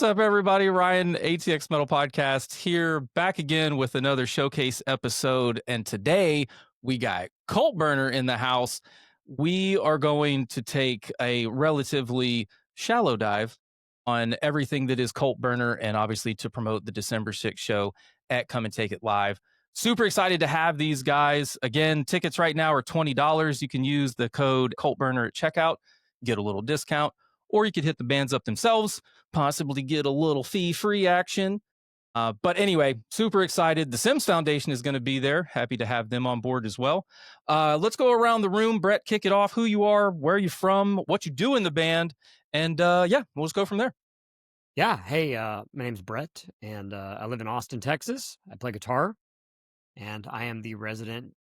up, everybody? Ryan, ATX Metal Podcast here, back again with another showcase episode. And today we got CultBurner in the house. We are going to take a relatively shallow dive on everything that is CultBurner, and obviously to promote the December 6th show at Come and Take It Live. Super excited to have these guys. Again, tickets right now are $20. You can use the code CultBurner at checkout, get a little discount, or you could hit the bands up themselves, possibly get a little fee-free action. But anyway, super excited. The Sims Foundation is going to be there. Happy to have them on board as well. Let's go around the room. Brett, kick it off. Who you are, where you from, what you do in the band, and yeah, we'll just go from there. Yeah. Hey, my name's Brett, and I live in Austin, Texas. I play guitar, and I am the resident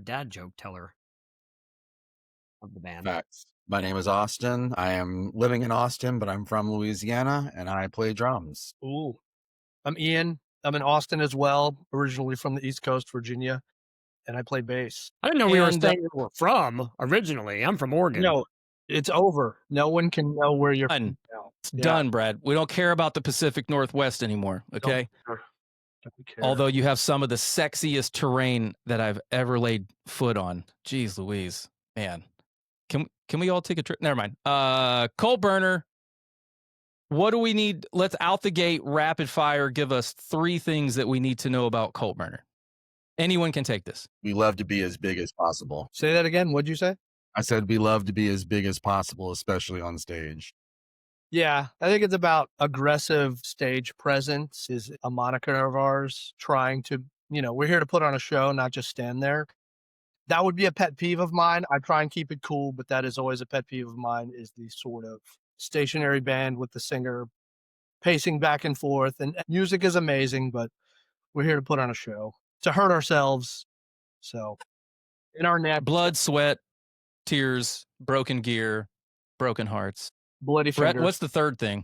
dad joke teller of the band. Facts. My name is Austin. I am living in Austin, but I'm from Louisiana, and I play drums. Ooh. I'm Ian. I'm in Austin as well, originally from the East Coast, Virginia, and I play bass. I didn't know we were saying where we're from originally. I'm from Oregon. No, it's over. No one can know where you're from now. It's done, Brad. We don't care about the Pacific Northwest anymore, okay? Don't care. Although you have some of the sexiest terrain that I've ever laid foot on. Jeez Louise, man. Can we all take a trip? Never mind. CultBurner, what do we need? Let's out the gate, rapid fire, give us 3 things that we need to know about CultBurner. Anyone can take this. We love to be as big as possible. Say that again. What'd you say? I said we love to be as big as possible, especially on stage. Yeah, I think it's about aggressive stage presence is a moniker of ours, trying to, we're here to put on a show, not just stand there. That would be a pet peeve of mine. I try and keep it cool, but that is always a pet peeve of mine, is the sort of stationary band with the singer pacing back and forth. And music is amazing, but we're here to put on a show, to hurt ourselves. So in our neck, Blood, sweat, tears, broken gear, broken hearts. bloody fingers. Brett, what's the 3rd thing?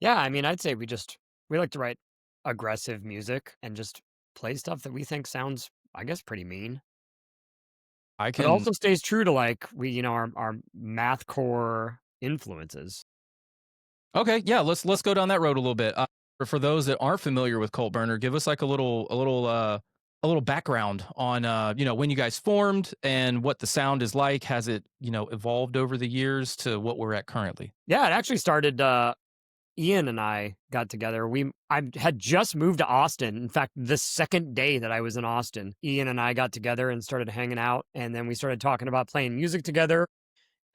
Yeah, I mean, I'd say we like to write aggressive music and just play stuff that we think sounds, I guess, pretty mean. It also stays true to our mathcore influences. Okay, yeah, let's go down that road a little bit. For those that aren't familiar with CultBurner, give us like a little background on when you guys formed and what the sound is like. Has it evolved over the years to what we're at currently? Yeah, it actually started. Ian and I got together. I had just moved to Austin. In fact, the second day that I was in Austin, Ian and I got together and started hanging out. And then we started talking about playing music together.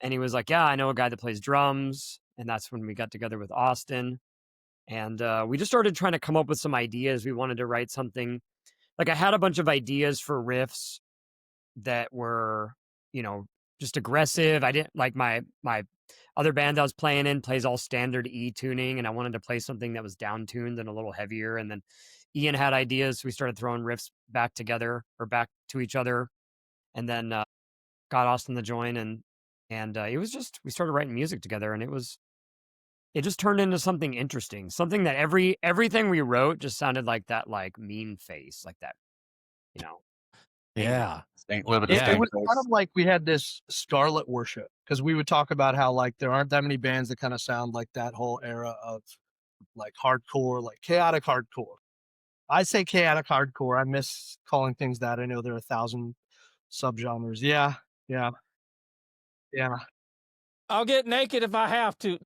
And he was like, yeah, I know a guy that plays drums. And that's when we got together with Austin. And we just started trying to come up with some ideas. We wanted to write something. Like, I had a bunch of ideas for riffs that were, just aggressive. I didn't like my other band I was playing in plays all standard E tuning, and I wanted to play something that was down tuned and a little heavier. And then Ian had ideas. So we started throwing riffs back together or back to each other, and then got Austin to join. And it was just, we started writing music together, and it just turned into something interesting, something that everything we wrote just sounded like that, like mean face, like that, Yeah. It was kind of like we had this Scarlet worship, because we would talk about how like there aren't that many bands that kind of sound like that whole era of like hardcore, like chaotic hardcore. I say chaotic hardcore. I miss calling things that. I know there are 1,000 subgenres. Yeah. I'll get naked if I have to.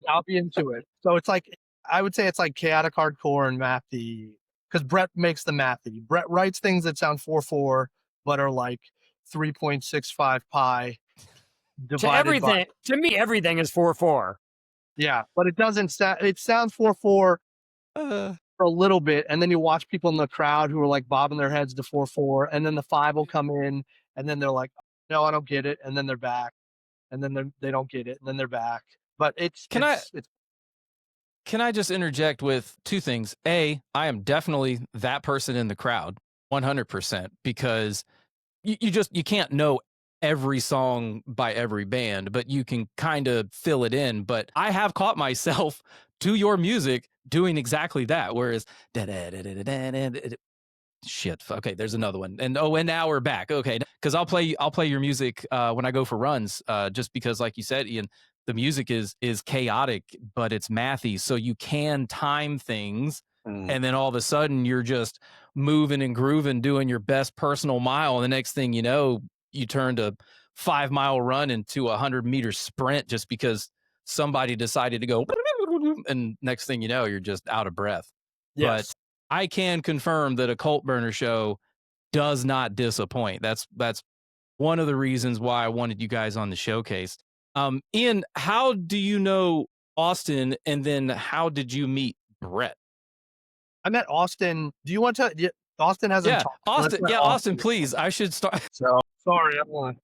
I'll be into it. So it's like, I would say it's like chaotic hardcore and mathy, because Brett makes the mathy. Brett writes things that sound 4/4, but are like 3.65 pi divided by. To me, everything is 4/4. Yeah, but it doesn't sound. It sounds 4/4 for a little bit, and then you watch people in the crowd who are like bobbing their heads to 4/4, and then the 5 will come in, and then they're like, "No, I don't get it," and then they're back, and then they don't get it, and then they're back. But Can I just interject with 2 things? A, I am definitely that person in the crowd, 100%, because you can't know every song by every band, but you can kind of fill it in. But I have caught myself to your music doing exactly that, whereas shit. Okay, there's another one. And now we're back. Okay, because I'll play your music when I go for runs. Just because, like you said, Ian, the music is chaotic, but it's mathy, so you can time things. And then all of a sudden, you're just moving and grooving, doing your best personal mile. And the next thing you know, you turned a 5-mile run into a 100-meter sprint just because somebody decided to go. And next thing you know, you're just out of breath. Yes. But I can confirm that a CultBurner show does not disappoint. That's one of the reasons why I wanted you guys on the showcase. Ian, how do you know Austin, and then how did you meet Brett? I met Austin. Do you want to? Yeah, Austin hasn't talked. Austin. Yeah, Austin, please. I should start. So sorry, everyone.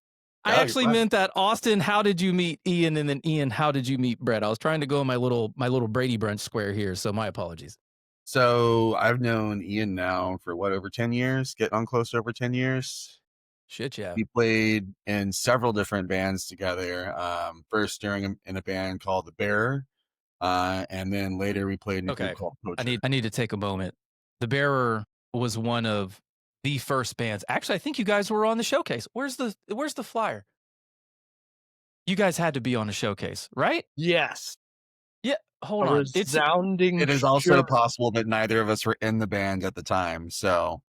I actually meant that. Austin, how did you meet Ian, and then Ian, how did you meet Brett? I was trying to go in my little Brady Bunch square here, so my apologies. So I've known Ian now for over 10 years, getting on close to over 10 years. Shit, yeah. We played in several different bands together. First in a band called The Bearer. And then later we played in a group called Poacher. I need to take a moment. The Bearer was one of the first bands. Actually, I think you guys were on the showcase. Where's the flyer? You guys had to be on a showcase, right? Yes. Yeah. Hold on. It is also possible that neither of us were in the band at the time. So,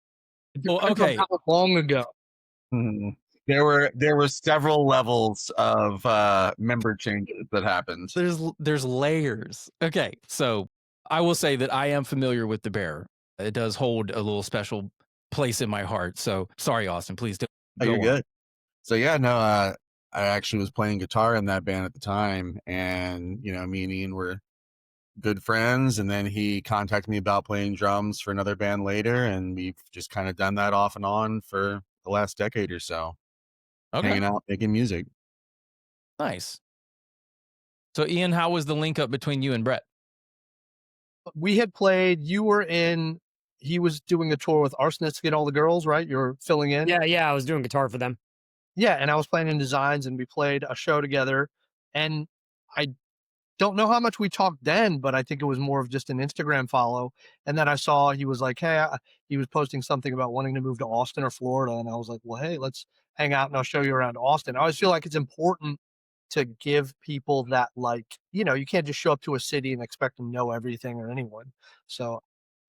okay. How long ago? There were several levels of member changes that happened. There's layers. Okay, so I will say that I am familiar with The Bearer. It does hold a little special place in my heart. So sorry, Austin, please don't. You're good. So yeah, no, I actually was playing guitar in that band at the time, and me and Ian were good friends, and then he contacted me about playing drums for another band later, and we've just kind of done that off and on for the last decade or so. Hanging out, making music. Nice. So Ian, how was the link up between you and Brett? We had played, he was doing a tour with Arsonists to Get All the Girls, right? You're filling in? Yeah, I was doing guitar for them. Yeah, and I was playing in Designs, and we played a show together, and I don't know how much we talked then, but I think it was more of just an Instagram follow. And then I saw he was like, hey, he was posting something about wanting to move to Austin or Florida. And I was like, well, hey, let's hang out and I'll show you around Austin. I always feel like it's important to give people that, you can't just show up to a city and expect them to know everything or anyone. So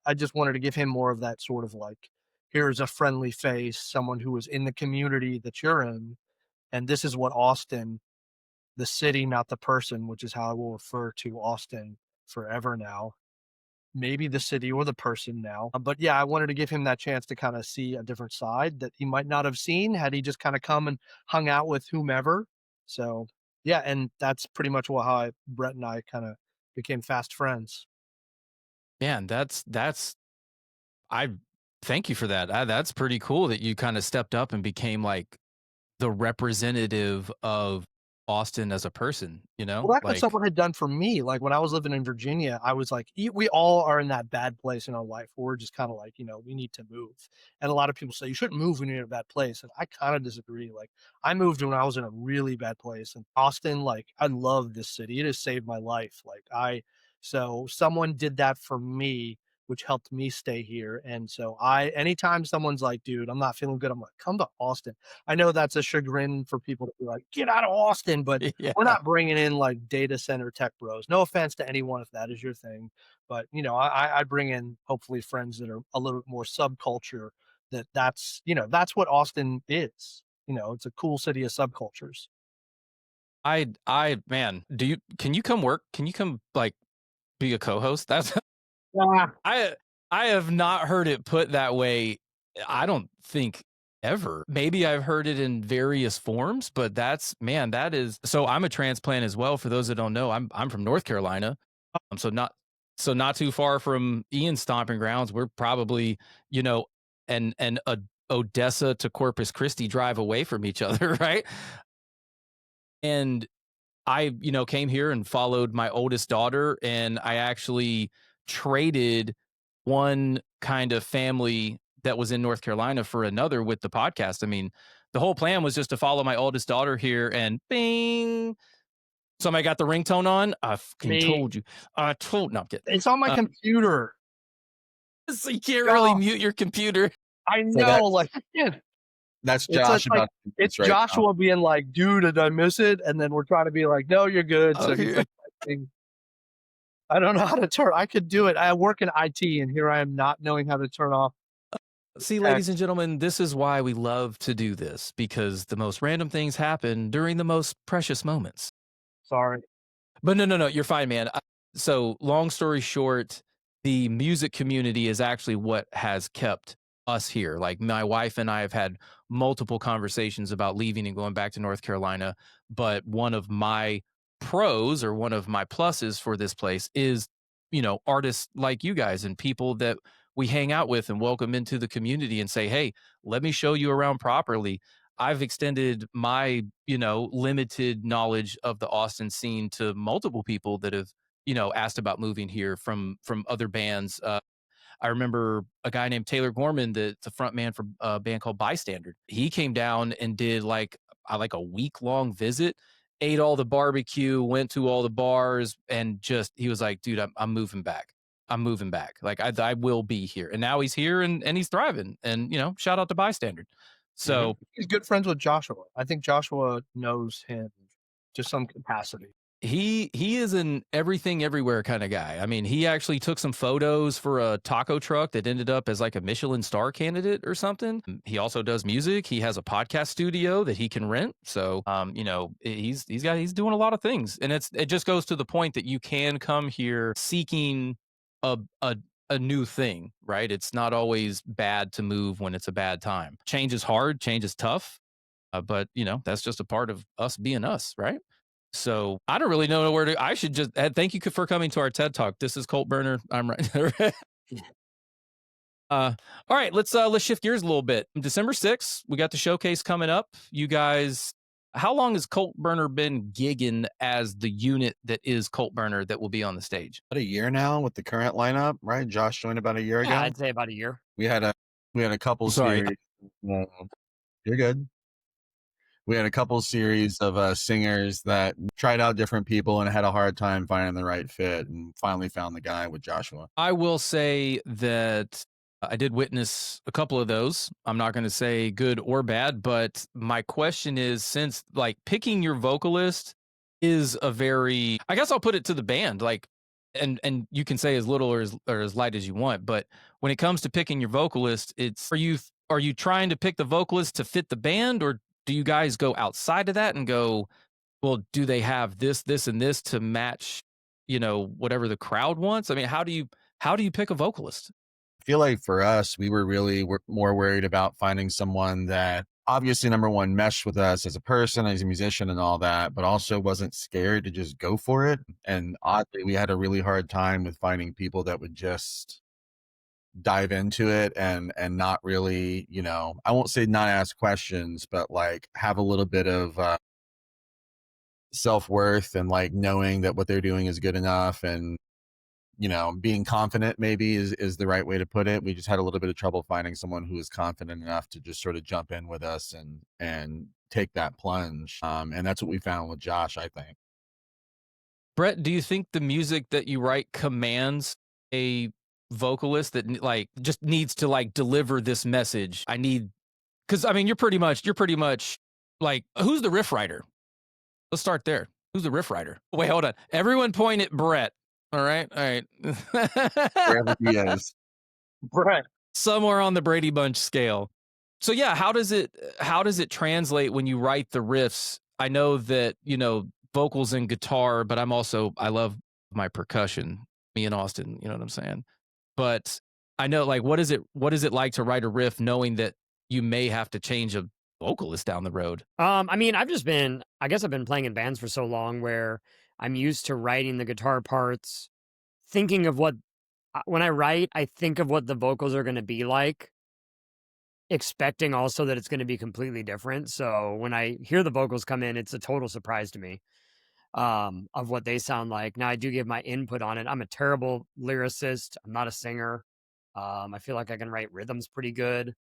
I just wanted to give him more of that sort of here's a friendly face, someone who is in the community that you're in. And this is what Austin, the city, not the person, which is how I will refer to Austin forever now. Maybe the city or the person now. But yeah, I wanted to give him that chance to kind of see a different side that he might not have seen had he just kind of come and hung out with whomever. So yeah, and that's pretty much how Brett and I kind of became fast friends. Yeah, and I thank you for that. That's pretty cool that you kind of stepped up and became the representative of Austin as a person, Well, that's what someone had done for me. When I was living in Virginia, I was like, we all are in that bad place in our life where we're just kind of we need to move. And a lot of people say you shouldn't move when you're in a bad place. And I kind of disagree. I moved when I was in a really bad place. And Austin, I love this city. It has saved my life. So someone did that for me, which helped me stay here. And so anytime someone's like, dude, I'm not feeling good, I'm like, come to Austin. I know that's a chagrin for people to be like, get out of Austin, but we're not bringing in data center tech bros. No offense to anyone if that is your thing. But, I bring in hopefully friends that are a little bit more subculture that's what Austin is. It's a cool city of subcultures. Man, can you come work? Can you come be a co-host? That's I have not heard it put that way. I don't think ever. Maybe I've heard it in various forms, but that is. So I'm a transplant as well. For those that don't know, I'm from North Carolina. So not too far from Ian's stomping grounds. We're probably, an Odessa to Corpus Christi drive away from each other, right? And I, came here and followed my oldest daughter, and I actually traded one kind of family that was in North Carolina for another with the podcast. I mean, the whole plan was just to follow my oldest daughter here, and bing, somebody got the ringtone on. I fucking told you. No, I'm kidding. It's on my computer. So you can't really mute your computer. I So know, like, yeah, that's it's Josh like about to do it's this right now. Joshua being like, "Dude, did I miss it?" And then we're trying to be like, "No, you're good." Oh, So he's here. like, I don't know how to turn. I could do it. I work in IT, and here I am not knowing how to turn off. See, ladies and gentlemen, this is why we love to do this, because the most random things happen during the most precious moments. Sorry. But no, you're fine, man. So, long story short, the music community is actually what has kept us here. Like, my wife and I have had multiple conversations about leaving and going back to North Carolina. But one of my pros, or one of my pluses for this place, is, artists like you guys and people that we hang out with and welcome into the community and say, hey, let me show you around properly. I've extended my, limited knowledge of the Austin scene to multiple people that have, asked about moving here from other bands. I remember a guy named Taylor Gorman, that's a front man for a band called Bystander. He came down and did like a week long visit, ate all the barbecue, went to all the bars, and just he was like, dude, I'm moving back. I'm moving back. Like I will be here. And now he's here and he's thriving. And shout out to Bystander. So He's good friends with Joshua. I think Joshua knows him to some capacity. he is an everything everywhere kind of guy. I mean, he actually took some photos for a taco truck that ended up as like a Michelin star candidate or something. He also does music. He has a podcast studio that he can rent. So he's doing a lot of things. And it just goes to the point that you can come here seeking a new thing, right? It's not always bad to move when it's a bad time. Change is hard, change is tough. But that's just a part of us being us, right? So I don't really know where to. I should just thank you for coming to our TED Talk. This is CultBurner. I'm right. All right, let's shift gears a little bit. December 6th, we got the showcase coming up. You guys, how long has CultBurner been gigging as the unit that is CultBurner that will be on the stage? About a year now with the current lineup, right? Josh joined about a year ago. Yeah, I'd say about a year. We had a couple Sorry. series. You're good. We had a couple series of singers that tried out different people and had a hard time finding the right fit, and finally found the guy with Joshua. I will say that I did witness a couple of those. I'm not going to say good or bad, but my question is, since like picking your vocalist is a very, I guess I'll put it to the band, like, and you can say as little or as light as you want, but when it comes to picking your vocalist, are you trying to pick the vocalist to fit the band, or do you guys go outside of that and go, well, do they have this, and this to match, whatever the crowd wants? I mean, how do you pick a vocalist? I feel like for us, we were really more worried about finding someone that obviously, number one, meshed with us as a person, as a musician and all that, but also wasn't scared to just go for it. And oddly, we had a really hard time with finding people that would just dive into it and not really, I won't say not ask questions, but like have a little bit of self-worth and like knowing that what they're doing is good enough, and being confident maybe is the right way to put it. We just had a little bit of trouble finding someone who was confident enough to just sort of jump in with us and take that plunge. And that's what we found with Josh, I think. Brett, do you think the music that you write commands a vocalist that like just needs to like deliver this message? Because I mean, you're pretty much like, who's the riff writer? Let's start there. Who's the riff writer? Wait, hold on. Everyone point at Brett. All right. Wherever he is. Brett. Somewhere on the Brady Bunch scale. So yeah, how does it translate when you write the riffs? I know that, vocals and guitar, but I love my percussion, me and Austin, you know what I'm saying? But I know, like, what is it like to write a riff knowing that you may have to change a vocalist down the road? I mean, I guess I've been playing in bands for so long where I'm used to writing the guitar parts, thinking of when I write, I think of what the vocals are going to be like, expecting also that it's going to be completely different. So when I hear the vocals come in, it's a total surprise to me of what they sound like. Now, I do give my input on it. I'm a terrible lyricist. I'm not a singer. I feel like I can write rhythms pretty good.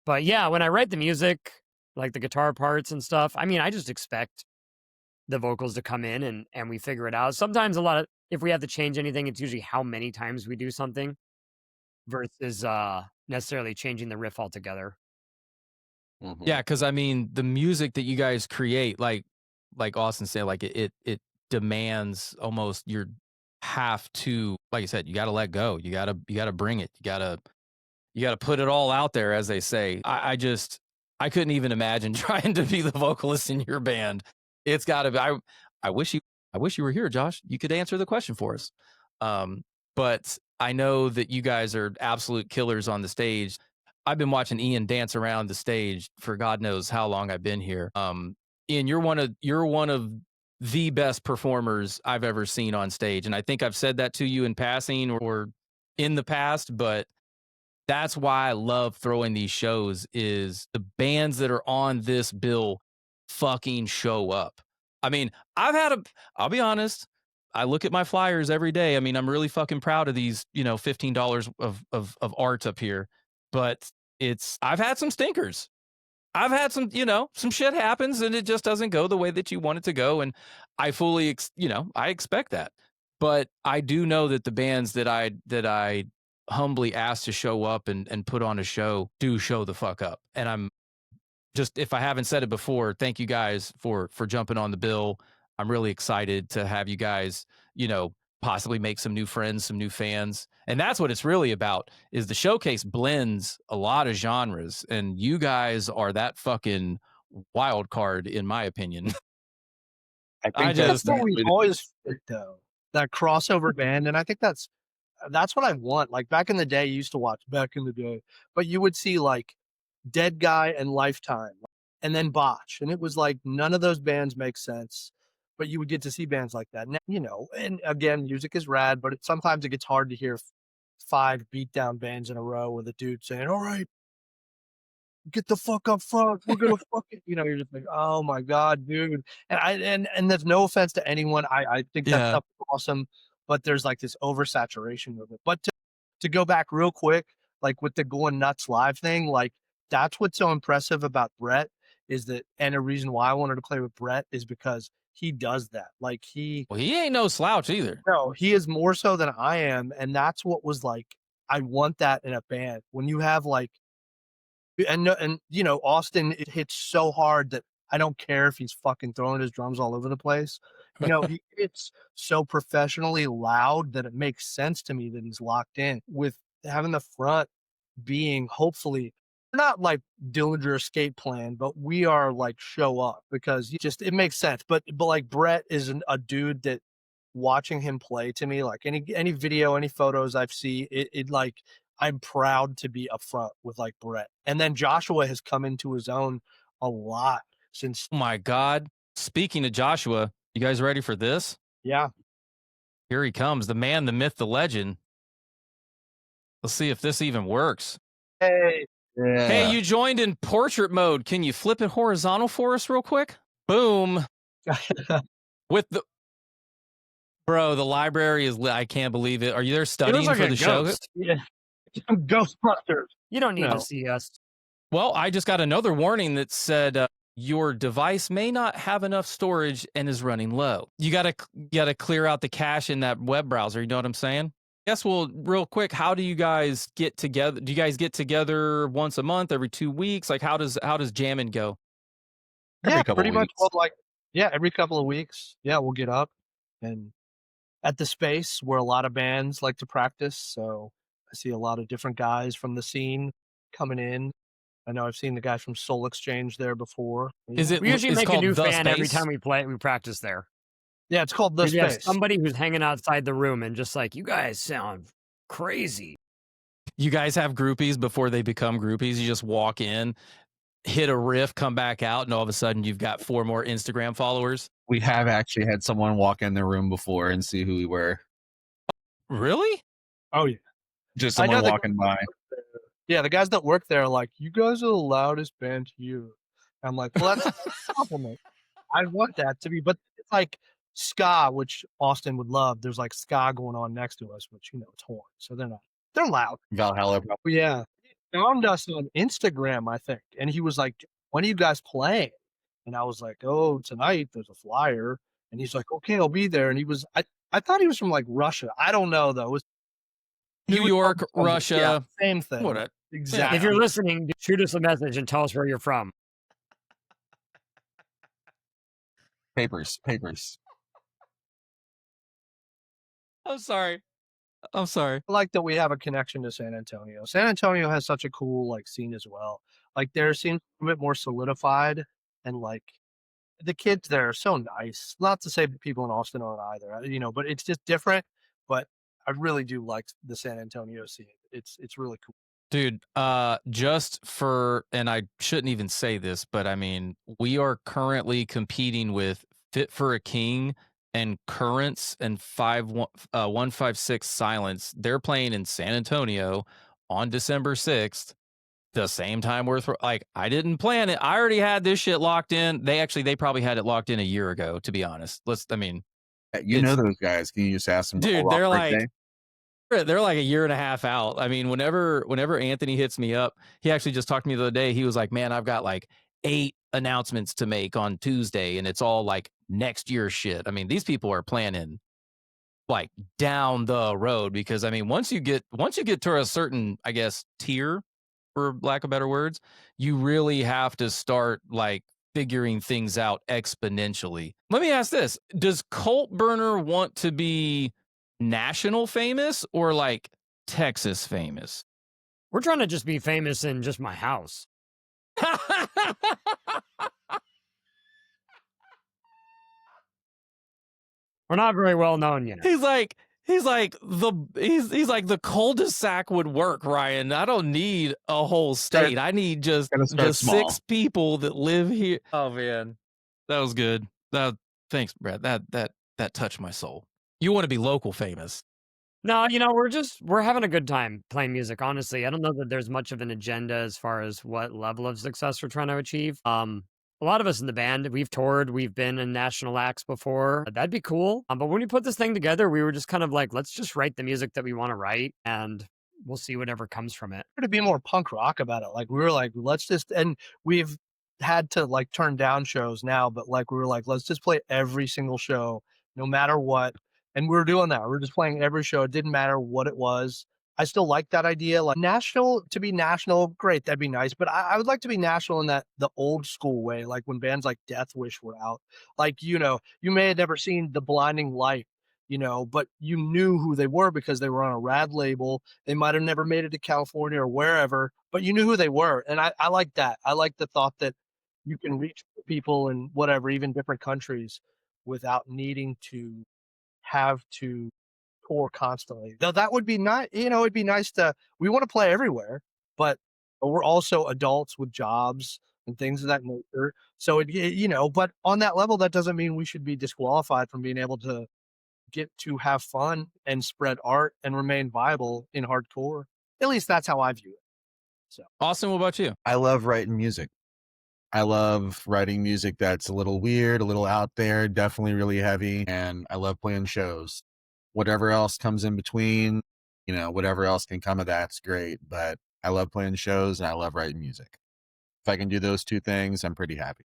But yeah, when I write the music, like the guitar parts and stuff, I mean, I just expect the vocals to come in and we figure it out. Sometimes if we have to change anything, it's usually how many times we do something. versus necessarily changing the riff altogether. Mhm. Yeah, because I mean, the music that you guys create, like Austin said, like it demands almost you have to, like you said, you got to let go. You gotta bring it. You gotta put it all out there, as they say. I couldn't even imagine trying to be the vocalist in your band. It's got to be. I wish you were here, Josh. You could answer the question for us. But I know that you guys are absolute killers on the stage. I've been watching Ian dance around the stage for God knows how long I've been here. Ian, you're one of the best performers I've ever seen on stage, and I think I've said that to you in passing or in the past, but that's why I love throwing these shows is the bands that are on this bill fucking show up. I mean, I'll be honest, I look at my flyers every day. I mean, I'm really fucking proud of these, $15 of art up here, but I've had some stinkers. I've had some shit happens and it just doesn't go the way that you want it to go. And I fully, I expect that. But I do know that the bands that I humbly asked to show up and put on a show do show the fuck up. And I'm just, if I haven't said it before, thank you guys for jumping on the bill. I'm really excited to have you guys, possibly make some new friends, some new fans. And that's what it's really about is the showcase blends a lot of genres and you guys are that fucking wild card in my opinion. I think That's what we exactly always fit, though. That crossover band, and I think that's what I want. Like back in the day, you used to watch back in the day, but you would see like Dead Guy and Lifetime, and then Botch, and it was like none of those bands make sense, but you would get to see bands like that. Now, and again, music is rad, but sometimes it gets hard to hear 5 beatdown bands in a row with a dude saying, "All right, get the fuck up front. We're gonna fucking," you're just like, "Oh my god, dude." And there's no offense to anyone. I think that Yeah. stuff is awesome, but there's like this oversaturation of it. But to go back real quick, like with the going nuts live thing, like that's what's so impressive about Brett is that, and a reason why I wanted to play with Brett is because he does that. Like Well, he ain't no slouch either. no, he is more so than I am, and that's what was like. I want that in a band when you have like and Austin, it hits so hard that I don't care if he's fucking throwing his drums all over the place. He hits so professionally loud that it makes sense to me that he's locked in with having the front being hopefully not like Dillinger Escape Plan, but we are like show up because it makes sense. But like Brett is a dude that watching him play to me, like any video, any photos I've seen, it like I'm proud to be upfront with like Brett. And then Joshua has come into his own a lot since. Oh my God. Speaking of Joshua, you guys ready for this? Yeah. Here he comes, the man, the myth, the legend. Let's see if this even works. Hey. Yeah. Hey, you joined in portrait mode. Can you flip it horizontal for us real quick? Boom. With the bro, the library is lit. I can't believe it. Are you there studying like for a the show? ghost. Yeah. Ghostbusters. You don't need No. to see us. Well, I just got another warning that said your device may not have enough storage and is running low. You gotta clear out the cache in that web browser. You know what I'm saying? Yes. Well, real quick, how do you guys get together? Do you guys get together once a month, every 2 weeks? Like, how does jamming go? Every couple pretty much. weeks. Well, every couple of weeks. Yeah, we'll get up and at the space where a lot of bands like to practice. So I see a lot of different guys from the scene coming in. I know I've seen the guys from Soul Exchange there before. Is it? We usually it's make a called new The fan every Space? time we play. We practice there. Yeah, it's called The We have Space. somebody who's hanging outside the room and just like, you guys sound crazy. You guys have groupies before they become groupies. You just walk in, hit a riff, come back out, and all of a sudden you've got 4 more Instagram followers. We have actually had someone walk in the room before and see who we were. Really? Oh yeah. Just I know someone the- walking by. Yeah, the guys that work there are like, you guys are the loudest band here. I'm like, well, that's a compliment. I want that to be, but it's like ska, which Austin would love. There's like ska going on next to us, which it's horn, so they're loud. Valhalla. But yeah, he found us on Instagram, I think, and he was like, "When are you guys playing?" And I was like, "Oh, tonight. There's a flyer." And he's like, "Okay, I'll be there." And I thought he was from like Russia. I don't know though. New would York, probably come- Russia. Yeah, same thing. What? Exactly. If you're listening, shoot us a message and tell us where you're from. Papers. I'm sorry. I'm sorry. I like that we have a connection to San Antonio. San Antonio has such a cool like scene as well. Like there seems a bit more solidified, and like the kids there are so nice. Not to say that people in Austin aren't either, but it's just different. But I really do like the San Antonio scene. It's really cool. Dude, just for, and I shouldn't even say this, but I mean, we are currently competing with Fit for a King and Currents and 156 Silence. They're playing in San Antonio on December 6th. The same time like, I didn't plan it. I already had this shit locked in. They probably had it locked in a year ago, to be honest. You know those guys. Can you just ask them? Dude, they're like a year and a half out. I mean, whenever Anthony hits me up, he actually just talked to me the other day. He was like, man, I've got like 8 announcements to make on Tuesday, and it's all like next year shit. I mean, these people are planning like down the road, because I mean, once you get to a certain, I guess, tier, for lack of better words, you really have to start like figuring things out exponentially. Let me ask this. Does CultBurner want to be national famous or like Texas famous? We're trying to just be famous in just my house. We're not very well known yet. He's like the cul-de-sac would work, Ryan. I don't need a whole state. I need just small. 6 people that live here. Oh man, that was good. Thanks, Brad. That touched my soul. You want to be local famous? No, we're having a good time playing music. Honestly, I don't know that there's much of an agenda as far as what level of success we're trying to achieve. A lot of us in the band, we've toured, we've been in national acts before. That'd be cool. But when we put this thing together, we were just kind of like, let's just write the music that we want to write, and we'll see whatever comes from it. To be more punk rock about it. Like we were like, let's just, and we've had to like turn down shows now, but like we were like, let's just play every single show, no matter what. And we were doing that. We were just playing every show. It didn't matter what it was. I still like that idea. Like to be national, great, that'd be nice. But I would like to be national in that the old school way, like when bands like Death Wish were out. Like, you may have never seen The Blinding Light, but you knew who they were because they were on a rad label. They might have never made it to California or wherever, but you knew who they were. And I like that. I like the thought that you can reach people in whatever, even different countries, without needing to have to tour constantly. Though that would be nice. It'd be nice we want to play everywhere, but we're also adults with jobs and things of that nature. So but on that level, that doesn't mean we should be disqualified from being able to get to have fun and spread art and remain viable in hardcore. At least that's how I view it. So, Austin, what about you? I love writing music. I love writing music that's a little weird, a little out there, definitely really heavy, and I love playing shows. Whatever else comes in between, whatever else can come of that's great, but I love playing shows and I love writing music. If I can do those 2 things, I'm pretty happy.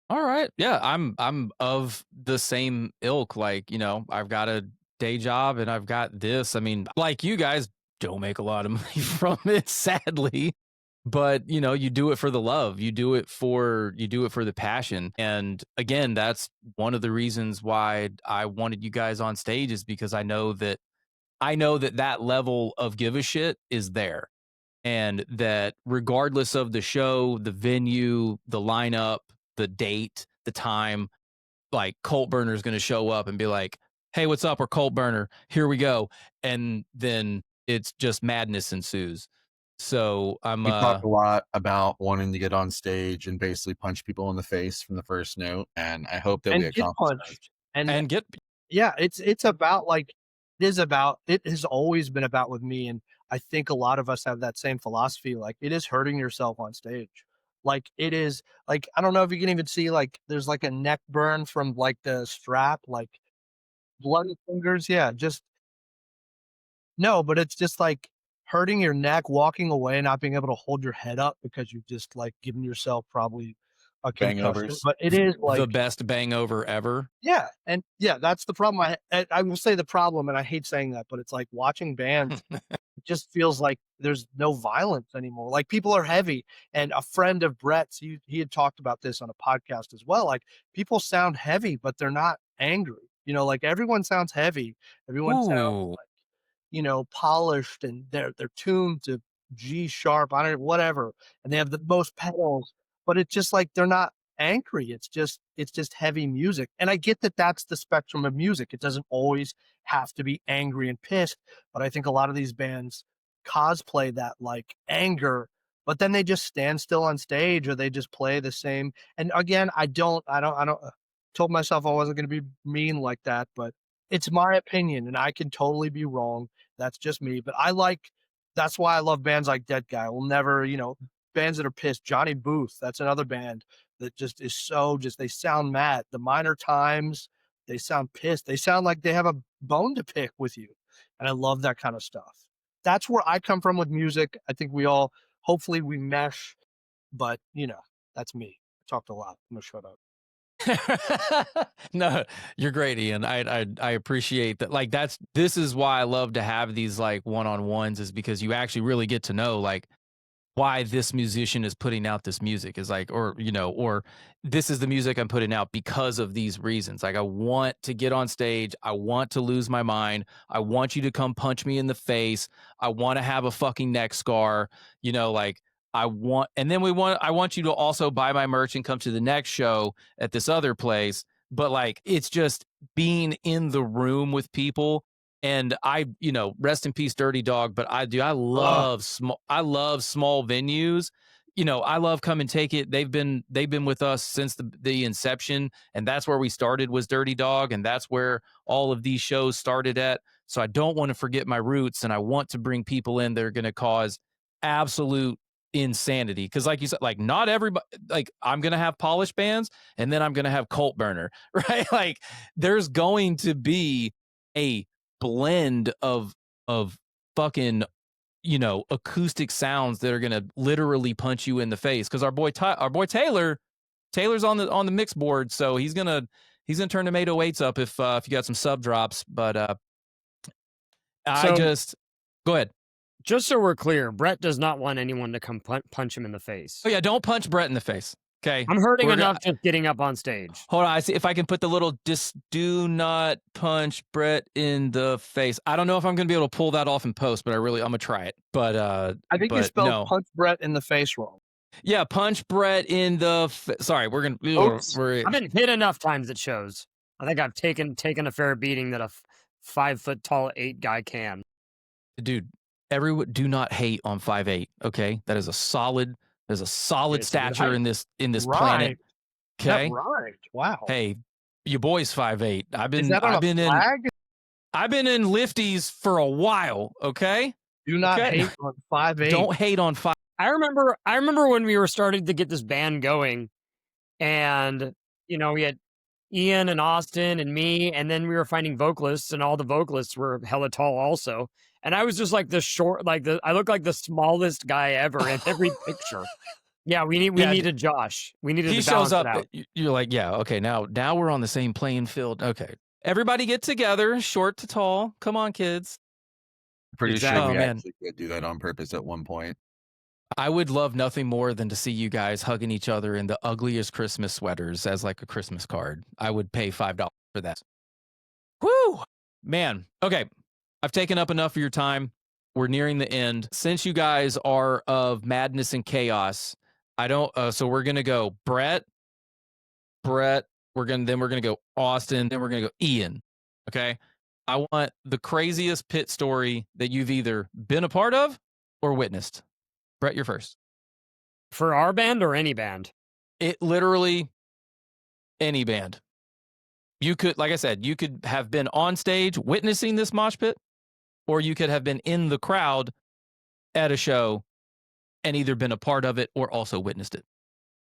All right. Yeah, I'm of the same ilk. Like, I've got a day job and I've got this. I mean, like, you guys don't make a lot of money from it, sadly. But you do it for the love. You do it for the passion. And again, that's one of the reasons why I wanted you guys on stage, is because I know that that level of give a shit is there. And that regardless of the show, the venue, the lineup, the date, the time, like CultBurner is going to show up and be like, hey, what's up? We're CultBurner. Here we go. And then it's just madness ensues. So we talked a lot about wanting to get on stage and basically punch people in the face from the first note, and I hope that we accomplish that. Yeah, it's about like it has always been about with me, and I think a lot of us have that same philosophy. Like, it is hurting yourself on stage. Like, it is like, I don't know if you can even see, like, there's like a neck burn from like the strap, like bloody fingers. Yeah, just no, but it's just like hurting your neck, walking away, not being able to hold your head up because you've just like given yourself probably a concussion, Bangovers. but it is like the best bang over ever. yeah, and yeah, that's the problem. I will say the problem, and I hate saying that, but it's like watching bands. It just feels like there's no violence anymore. Like people are heavy, and a friend of Brett's, he had talked about this on a podcast as well. Like people sound heavy, but they're not angry. You know, like everyone sounds heavy. Everyone sounds Ooh. like, you know, polished, and they're tuned to G sharp, I don't know, whatever, and they have the most pedals, but it's just like they're not angry. It's just heavy music, and I get that that's the spectrum of music. It doesn't always have to be angry and pissed, but I think a lot of these bands cosplay that like anger, but then they just stand still on stage or they just play the same. And again, I don't told myself I wasn't going to be mean like that, but it's my opinion and I can totally be wrong. That's just me, but that's why I love bands like Dead Guy. We'll never, bands that are pissed. Johnny Booth, that's another band that just is they sound mad. The Minor Times, they sound pissed. They sound like they have a bone to pick with you. And I love that kind of stuff. That's where I come from with music. I think hopefully we mesh, but that's me. I talked a lot. I'm gonna shut up. No, you're great, Ian. I appreciate that. Like this is why I love to have these like one-on-ones, is because you actually really get to know like why this musician is putting out this music, is like, or this is the music I'm putting out because of these reasons. Like I want to get on stage, I want to lose my mind, I want you to come punch me in the face, I want to have a fucking neck scar, like I want you to also buy my merch and come to the next show at this other place. But like, it's just being in the room with people. And rest in peace, Dirty Dog. But I love small venues. I love Come and Take It. They've been with us since the inception. And that's where we started, was Dirty Dog. And that's where all of these shows started at. So I don't want to forget my roots. And I want to bring people in that are going to cause absolute insanity, because like you said, like not everybody, like I'm gonna have polished bands and then I'm gonna have CultBurner, right? Like there's going to be a blend of fucking acoustic sounds that are gonna literally punch you in the face, because our boy Taylor's on the mix board, so he's gonna turn the 808s up if you got some sub drops. But go ahead. Just so we're clear, Brett does not want anyone to come punch him in the face. Oh yeah, don't punch Brett in the face. Okay, I'm hurting enough just getting up on stage. Hold on, I see if I can put the little do not punch Brett in the face. I don't know if I'm going to be able to pull that off in post, but I'm going to try it. But I think you spelled punch Brett in the face wrong. Yeah, punch Brett in the sorry, we're going to I've been hit enough times at shows. I think I've taken a fair beating that a 5 foot tall 8 guy can. Dude, everyone do not hate on 5'8", okay? That is a solid stature in this right. planet. Okay. Right. Wow. Hey, your boy's 5'8". I've been in lifties for a while, okay? Do not hate on 5'8". Don't hate on 5'8". I remember when we were starting to get this band going, and we had Ian and Austin and me, and then we were finding vocalists, and all the vocalists were hella tall also. And I was just like I look like the smallest guy ever in every picture. Yeah, we needed Josh. We needed he to balance shows up. it out. You're like, yeah, okay, now we're on the same playing field. Okay, everybody get together, short to tall. Come on, kids. Pretty sure we actually did do that on purpose at one point. I would love nothing more than to see you guys hugging each other in the ugliest Christmas sweaters as like a Christmas card. I would pay $5 for that. Woo, man. Okay. I've taken up enough of your time. We're nearing the end. Since you guys are of madness and chaos, so we're going to go Brett, we're going to go Austin, then we're going to go Ian. Okay. I want the craziest pit story that you've either been a part of or witnessed. Brett, you're first. For our band or any band? It literally any band. You could, like I said, you could have been on stage witnessing this mosh pit, or you could have been in the crowd at a show and either been a part of it or also witnessed it.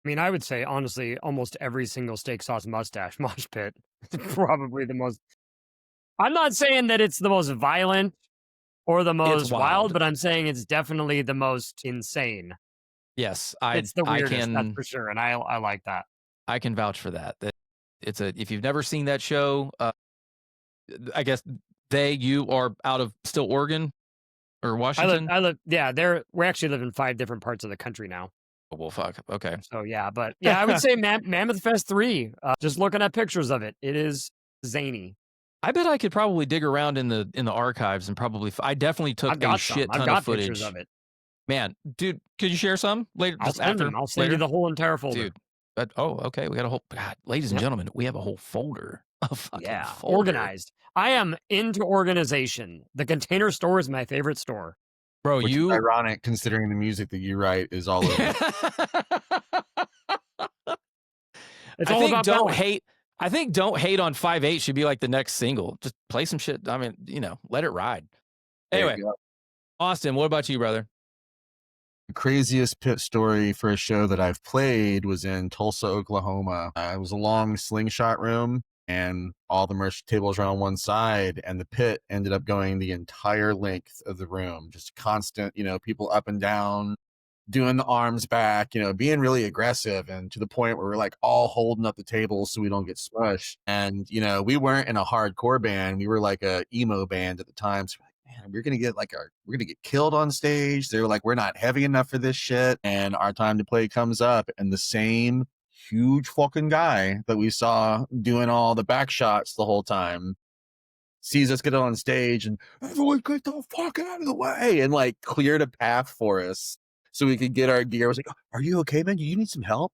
I mean, I would say, honestly, almost every single steak sauce mustache mosh pit is probably the most... I'm not saying that it's the most violent or the most wild, but I'm saying it's definitely the most insane. Yes, It's the I weirdest, that's can for sure, and I like that. I can vouch for that. That it's a if you've never seen that show, I guess you are out of still Oregon or Washington. Yeah, we actually live in 5 different parts of the country now. Oh, well, fuck. Okay. So yeah, but yeah, I would say Mammoth Fest 3. Just looking at pictures of it, it is zany. I bet I could probably dig around in the archives and probably I definitely took I've got a shit I've ton got of footage pictures of it. Man, dude, could you share some later? I'll Just send after them. I'll send you later? the whole entire folder. Dude. Okay. We got a whole God, ladies and Yep. gentlemen, we have a whole folder. A fucking Yeah, folder. organized. I am into organization. The Container Store is my favorite store. Bro, Which is ironic considering the music that you write is all over. It's all about don't balance. hate. I think Don't Hate on 5/8 should be like the next single. Just play some shit. I mean, let it ride. There Anyway, Austin, what about you, brother? The craziest pit story for a show that I've played was in Tulsa, Oklahoma. It was a long slingshot room and all the merch tables were on one side, and the pit ended up going the entire length of the room. Just constant, people up and down, doing the arms back, being really aggressive, and to the point where we're like all holding up the tables so we don't get smushed. And, we weren't in a hardcore band. We were like a emo band at the time. So we're like, man, we're going to get killed on stage. They were like, we're not heavy enough for this shit. And our time to play comes up, and the same huge fucking guy that we saw doing all the back shots the whole time sees us get on stage and everyone get the fuck out of the way and like cleared a path for us so we could get our gear. I was like, are you okay, man? Do you need some help?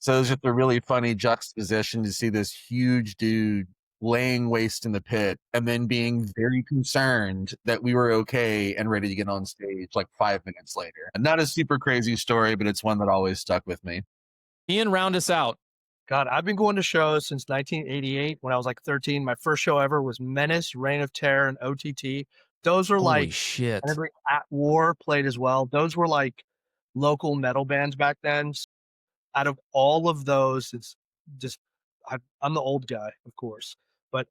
So it was just a really funny juxtaposition to see this huge dude laying waste in the pit and then being very concerned that we were okay and ready to get on stage like 5 minutes later. And not a super crazy story, but it's one that always stuck with me. Ian, round us out. God, I've been going to shows since 1988 when I was like 13. My first show ever was Menace, Reign of Terror, and OTT. Those were Holy shit. and every At War played as well. Those were like local metal bands back then. So out of all of those, it's just, I'm the old guy, of course, but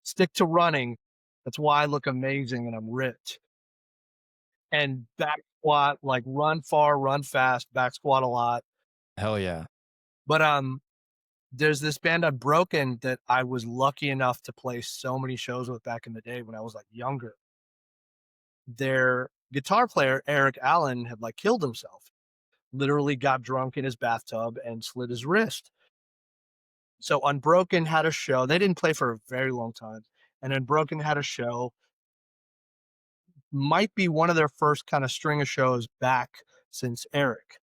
stick to running. That's why I look amazing and I'm ripped. And back squat, like run far, run fast, back squat a lot. Hell yeah. But there's this band Unbroken that I was lucky enough to play so many shows with back in the day when I was like younger. Their guitar player, Eric Allen, had like killed himself, literally got drunk in his bathtub and slit his wrist. So Unbroken had a show. They didn't play for a very long time. And Unbroken had a show, might be one of their first kind of string of shows back since Eric.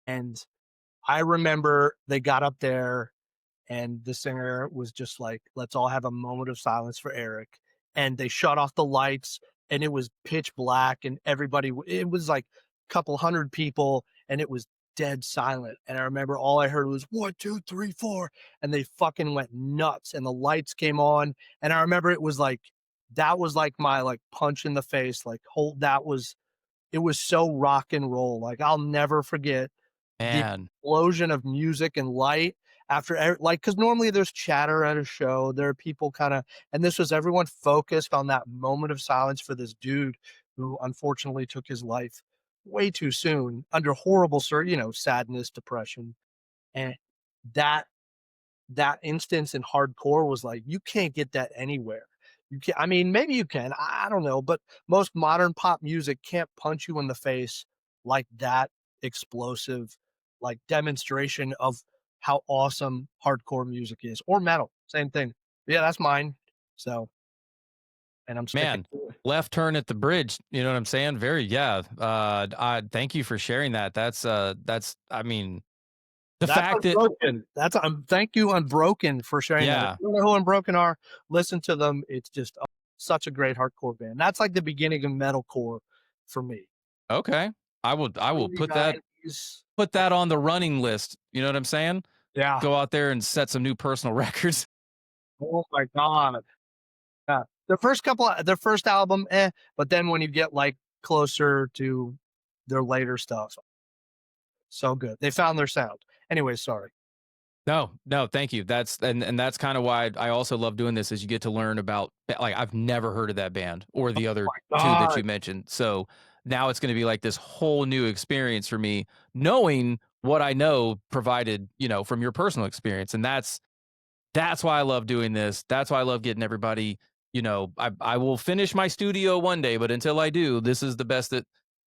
And I remember they got up there and the singer was just like, let's all have a moment of silence for Eric. And they shut off the lights and it was pitch black and it was like a couple hundred people and it was dead silent. And I remember all I heard was 1, 2, 3, 4. And they fucking went nuts and the lights came on. And I remember it was like, that was like my like punch in the face, like it was so rock and roll. Like I'll never forget the explosion of music and light after, like, because normally there's chatter at a show. There are people and this was everyone focused on that moment of silence for this dude who unfortunately took his life way too soon under horrible, sadness, depression. And that instance in hardcore was like, you can't get that anywhere. You can't, I mean, maybe you can, I don't know, but most modern pop music can't punch you in the face like that explosive, like demonstration of how awesome hardcore music is, or metal, same thing. Yeah, that's mine. So, and I'm sticking to it. Left turn at the bridge. You know what I'm saying? I thank you for sharing that. That's I mean, fact Unbroken. Thank you Unbroken for sharing that. If you don't know who Unbroken are, listen to them. It's just such a great hardcore band. That's like the beginning of metalcore for me. Okay. I will put that on the running list. You know what I'm saying? Yeah. Go out there and set some new personal records. Oh my God. Yeah. Their first album, but then when you get like closer to their later stuff, so good. They found their sound. Anyway, sorry. No, thank you. That's that's kind of why I also love doing this, is you get to learn about, like, I've never heard of that band or the other two that you mentioned. So now it's going to be like this whole new experience for me, knowing what I know provided, from your personal experience. And that's why I love doing this. That's why I love getting everybody, I will finish my studio one day, but until I do, this is the best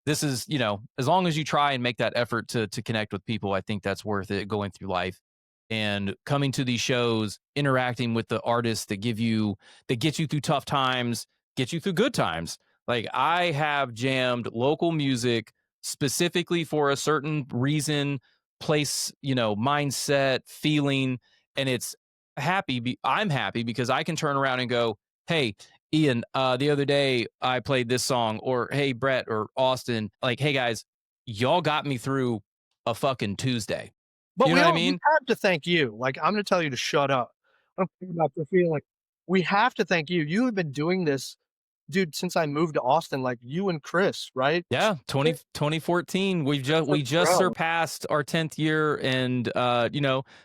this is, as long as you try and make that effort to connect with people, I think that's worth it going through life. And coming to these shows, interacting with the artists that get you through tough times, get you through good times. Like I have jammed local music specifically for a certain reason, place, mindset, feeling, and I'm happy because I can turn around and go, hey, Ian, the other day I played this song, or hey, Brett or Austin, like, hey guys, y'all got me through a fucking Tuesday. But you know what I mean? We have to thank you. Like, I'm going to tell you to shut up. I don't care about the feeling. Like, we have to thank you. You have been doing this, dude, since I moved to Austin. Like you and Chris, right? Yeah, 2014. We just surpassed our 10th year, and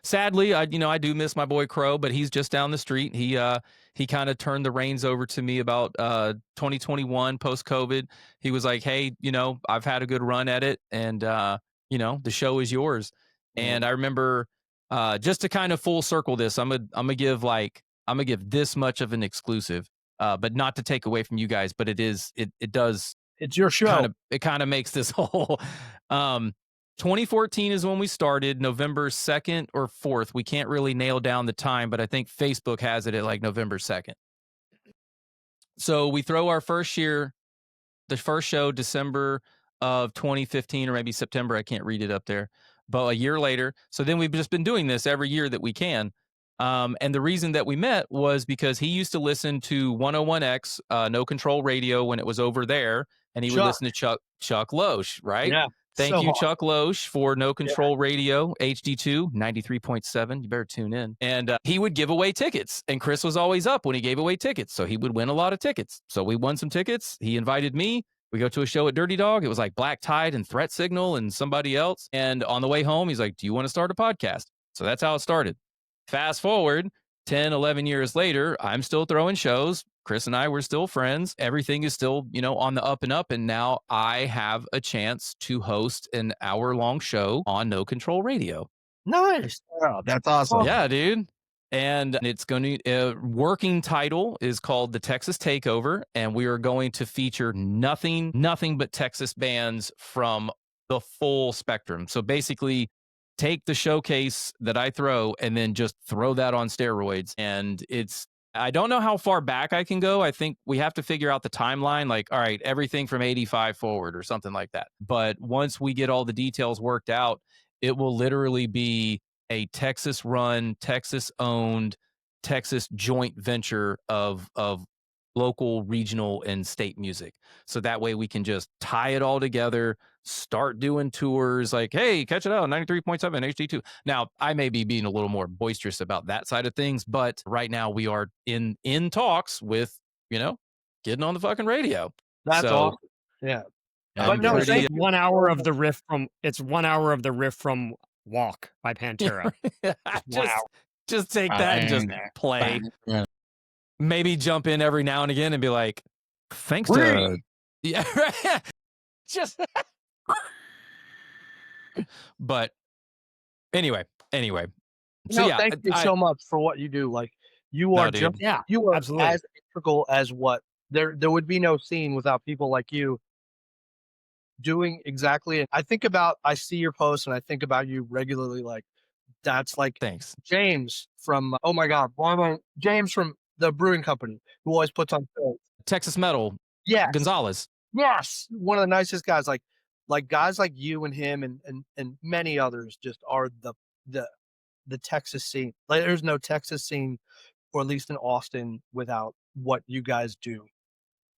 sadly, I do miss my boy Crow, but he's just down the street. He kind of turned the reins over to me about 2021 post COVID. He was like, hey, I've had a good run at it, and the show is yours. And I remember, just to kind of full circle this, I'm gonna give this much of an exclusive, but not to take away from you guys, but it does. It's your show. It kind of makes this whole. 2014 is when we started, November 2nd or 4th. We can't really nail down the time, but I think Facebook has it at like November 2nd. So we throw our first show December of 2015, or maybe September. I can't read it up there. But a year later, so then we've just been doing this every year that we can. And the reason that we met was because he used to listen to 101X, No Control Radio, when it was over there, and he would listen to Chuck Loesch, right? Yeah. Thank you, Chuck Loesch, for No Control Radio, HD2, 93.7. You better tune in. And he would give away tickets. And Chris was always up when he gave away tickets. So he would win a lot of tickets. So we won some tickets. He invited me. We go to a show at Dirty Dog. It was like Black Tide and Threat Signal and somebody else. And on the way home, he's like, do you want to start a podcast? So that's how it started. Fast forward 10, 11 years later, I'm still throwing shows. Chris and I were still friends. Everything is still, on the up and up. And now I have a chance to host an hour-long show on No Control Radio. Nice. Oh, that's awesome. Yeah, dude. And it's going to, working title is called The Texas Takeover. And we are going to feature nothing but Texas bands from the full spectrum. So basically, take the showcase that I throw and then just throw that on steroids. And I don't know how far back I can go. I think we have to figure out the timeline, like, all right, everything from 85 forward or something like that. But once we get all the details worked out, it will literally be a Texas run, Texas owned, Texas joint venture of local, regional, and state music. So that way we can just tie it all together, start doing tours like, hey, catch it out, 93.7 HD2. Now, I may be being a little more boisterous about that side of things, but right now we are in talks with, getting on the fucking radio. That's awesome. Yeah. But no, it's 1 hour of the riff from Walk by Pantera. just take that and just play. Yeah. Maybe jump in every now and again and be like, thanks to yeah, right. Just but anyway. So thank you so much for what you do. Like you are you are absolutely as integral as what there would be no scene without people like you doing exactly. I see your posts and I think about you regularly. Like that's like thanks. James from James from the brewing company who always puts on shows. Texas Metal. Yeah. Gonzalez. Yes. One of the nicest guys. Like guys like you and him and many others just are the Texas scene. Like there's no Texas scene, or at least in Austin, without what you guys do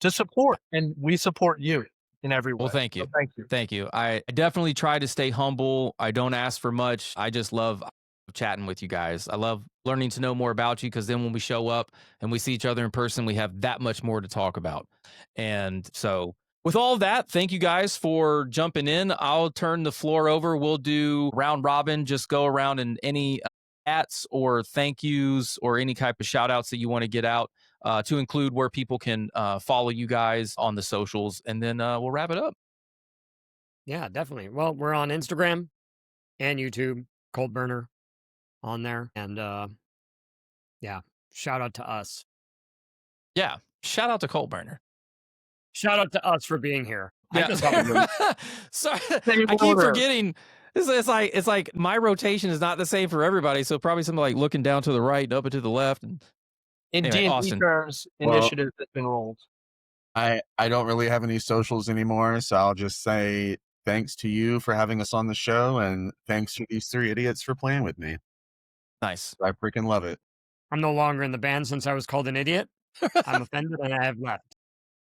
to support. And we support you in every way. Well, thank you. So thank you. Thank you. I definitely try to stay humble. I don't ask for much. I just love chatting with you guys. I love learning to know more about you, because then when we show up and we see each other in person, we have that much more to talk about. And so with all of that, thank you guys for jumping in. I'll turn the floor over. We'll do round robin, just go around and any ats or thank yous or any type of shout outs that you want to get out, to include where people can follow you guys on the socials, and then we'll wrap it up. Yeah, definitely. Well, we're on Instagram and YouTube, CultBurner on there. And yeah, shout out to us. Yeah. Shout out to CultBurner. Shout out to us for being here. I Yeah. just thought Sorry, Same I keep order. forgetting. It's like my rotation is not the same for everybody. So probably something like looking down to the right and up and to the left. And In Anyway, D&D Austin. terms, Well- initiative has been rolled. I don't really have any socials anymore, so I'll just say thanks to you for having us on the show, and thanks to these three idiots for playing with me. nice. I freaking love it. I'm no longer in the band since I was called an idiot. I'm offended and I have left.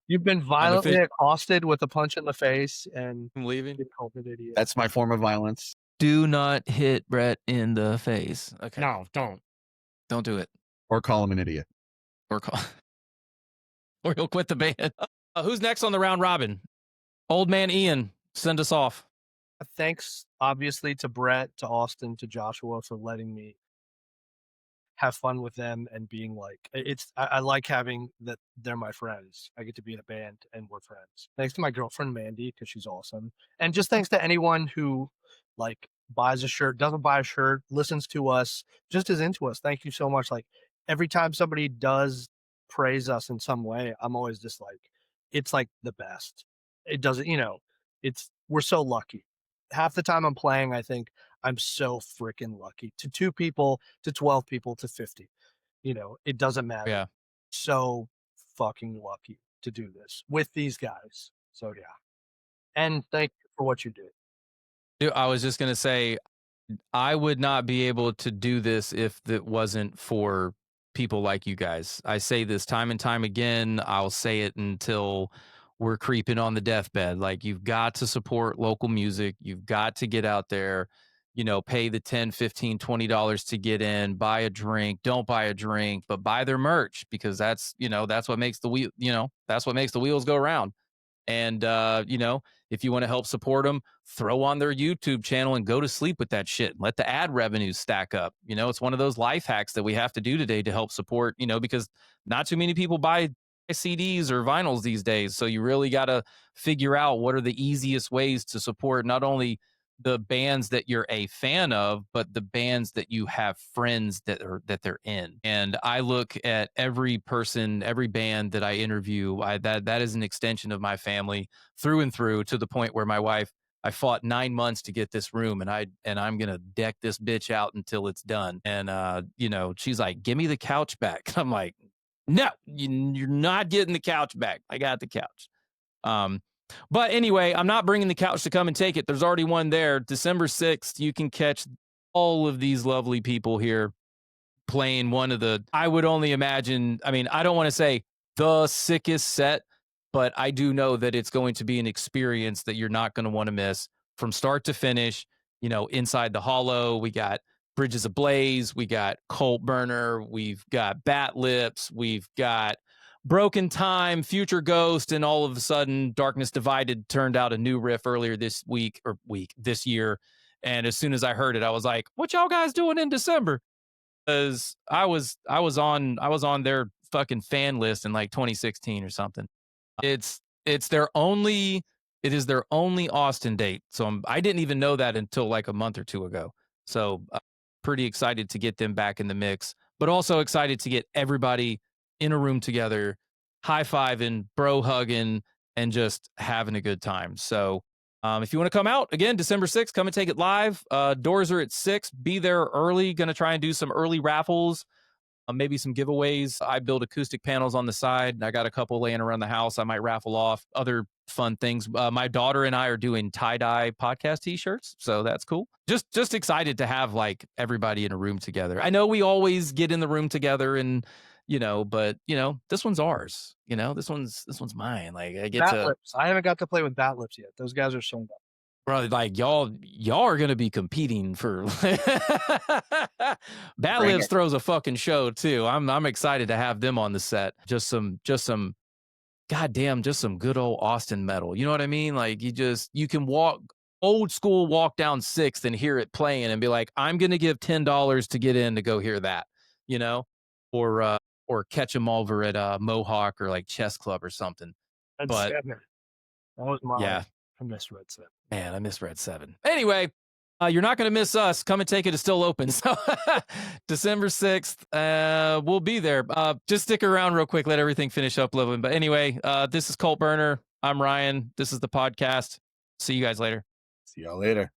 You've been violently official- accosted with a punch in the face and I'm leaving. been called an idiot. That's my form of violence. Do not hit Brett in the face. Okay. No, don't. Don't do it. Or call him an idiot. Or call. Or he'll quit the band. Who's next on the round robin? Old man Ian, send us off. Thanks, obviously, to Brett, to Austin, to Joshua for letting me have fun with them and being like, I like having that they're my friends. I get to be in a band and we're friends. Thanks to my girlfriend, Mandy, because she's awesome. And just thanks to anyone who like buys a shirt, doesn't buy a shirt, listens to us, just is into us. Thank you so much. Like every time somebody does praise us in some way, I'm always just like, it's like the best. It doesn't, we're so lucky. Half the time I'm playing, I think I'm so freaking lucky. To 2 people, to 12 people, to 50. It doesn't matter. Yeah. So fucking lucky to do this with these guys. So yeah. And thank you for what you do. Dude, I was just going to say, I would not be able to do this if it wasn't for people like you guys. I say this time and time again. I'll say it until we're creeping on the deathbed. Like, you've got to support local music. You've got to get out there, pay the $10, $15, $20 to get in, buy a drink. Don't buy a drink, but buy their merch, because that's what makes the wheel, that's what makes the wheels go around. And, if you want to help support them, throw on their YouTube channel and go to sleep with that shit. Let the ad revenues stack up. It's one of those life hacks that we have to do today to help support, because not too many people buy CDs or vinyls these days. So you really got to figure out what are the easiest ways to support not only the bands that you're a fan of, but the bands that you have friends that they're in. And I look at every person, every band that I interview, that is an extension of my family through and through, to the point where my wife, I fought 9 months to get this room, and I'm going to deck this bitch out until it's done. And, she's like, give me the couch back. I'm like, no, you're not getting the couch back. I got the couch. But anyway, I'm not bringing the couch to come and take it. There's already one there. December 6th, you can catch all of these lovely people here playing one of the, I would only imagine, I don't want to say the sickest set, but I do know that it's going to be an experience that you're not going to want to miss from start to finish. Inside the Hollow, we got Bridges Ablaze, we got CultBurner, we've got Bat Lips, we've got Broken Time, Future Ghost, and all of a sudden Darkness Divided turned out a new riff earlier this this year. And as soon as I heard it, I was like, what y'all guys doing in December? Because I was on their fucking fan list in like 2016 or something. It is their only Austin date. So I didn't even know that until like a month or two ago. So pretty excited to get them back in the mix, but also excited to get everybody in a room together, high-fiving, bro hugging, and just having a good time. So if you want to come out, again, December 6th, come and take it live. Doors are at 6. Be there early. Going to try and do some early raffles, maybe some giveaways. I build acoustic panels on the side. I got a couple laying around the house I might raffle off. Other fun things. My daughter and I are doing tie-dye podcast t-shirts, so that's cool. Just excited to have like everybody in a room together. I know we always get in the room together and but this one's ours. This one's mine. Like, I get Bat Lips. I haven't got to play with Bat Lips yet. Those guys are so good. Bro, like y'all are gonna be competing for Bat Bring Lips it. throws a fucking show too. I'm excited to have them on the set. Just some goddamn, just some good old Austin metal. You know what I mean? Like, you can walk old school, walk down 6th and hear it playing and be like, I'm gonna give $10 to get in to go hear that, or catch them over at Mohawk or like Chess Club or something. That's But- That was mine. Yeah. I missed Red 7. Man, I missed Red 7. Anyway, you're not going to miss us. Come and Take It is still open. So December 6th, we'll be there. Just stick around real quick. Let everything finish uploading. But anyway, this is CultBurner. I'm Ryan. This is the podcast. See you guys later. See y'all later.